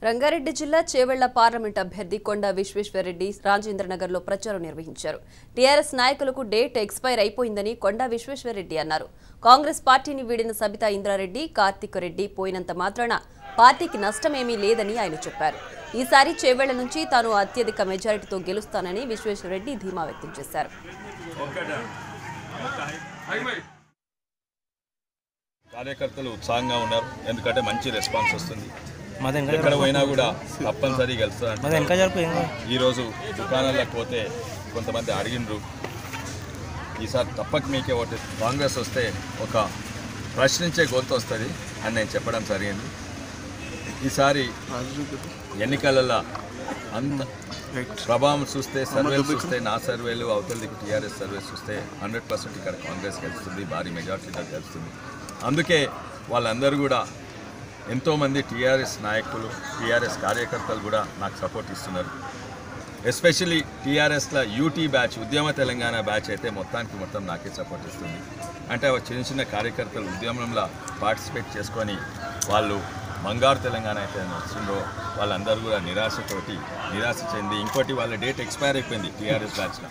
రంగారెడ్డి జిల్లా చేవెళ్ల పార్లమెంట్ అభ్యర్థి కొండ విశ్వేశ్వరరెడ్డి రాజేంద్రనగర్లో ప్రచారం నిర్వహించారు. టీఆర్ఎస్ నాయకులకు డేట్ ఎక్స్పైర్ అయిపోయిందని కొండ విశ్వేశ్వరరెడ్డి అన్నారు. కాంగ్రెస్ పార్టీని వీడిన సబితా ఇంద్రారెడ్డి, కార్తిక్ రెడ్డి పోయినంత మాత్రాన పార్టీకి నష్టమేమీ లేదని ఆయన చెప్పారు. ఈసారి చేవెళ్ల నుంచి తాను అత్యధిక మెజారిటీతో గెలుస్తానని విశ్వేశ్వరరెడ్డి ధీమా వ్యక్తం చేశారు. కార్యకర్తలు ఉత్సాహంగా ఉన్నారు. ఎందుకంటే మంచి రెస్పాన్స్ వస్తుంది. ఎక్కడ పోయినా కూడా తప్పనిసరి గెలుస్తారు. ఈరోజు దుకాణాలకు పోతే కొంతమంది అడిగినరు, ఈసారి తప్పక మీకే ఓటు, కాంగ్రెస్ వస్తే ఒక ప్రశ్నించే గొంతు వస్తుంది అని నేను చెప్పడం జరిగింది. ఈసారి ఎన్నికలలో అంత ప్రభావం చూస్తే, సర్వేలు చూస్తే, నా సర్వేలు అవతలకి టీఆర్ఎస్ సర్వేస్ చూస్తే 100% ఇక్కడ కాంగ్రెస్ గెలుస్తుంది, భారీ మెజార్టీగా గెలుస్తుంది. అందుకే వాళ్ళందరూ కూడా ఎంతోమంది టీఆర్ఎస్ నాయకులు, టీఆర్ఎస్ కార్యకర్తలు కూడా నాకు సపోర్ట్ ఇస్తున్నారు. ఎస్పెషలీ టీఆర్ఎస్లో యూటీ బ్యాచ్, ఉద్యమ తెలంగాణ బ్యాచ్ అయితే మొత్తం నాకే సపోర్ట్ ఇస్తుంది. అంటే చిన్న చిన్న కార్యకర్తలు ఉద్యమంలో పార్టిసిపేట్ చేసుకొని వాళ్ళు బంగారు తెలంగాణ అయితే వచ్చిందో వాళ్ళందరూ కూడా నిరాశ చెంది, ఇంకోటి వాళ్ళ డేట్ ఎక్స్పైర్ అయిపోయింది టీఆర్ఎస్ బ్యాచ్లో.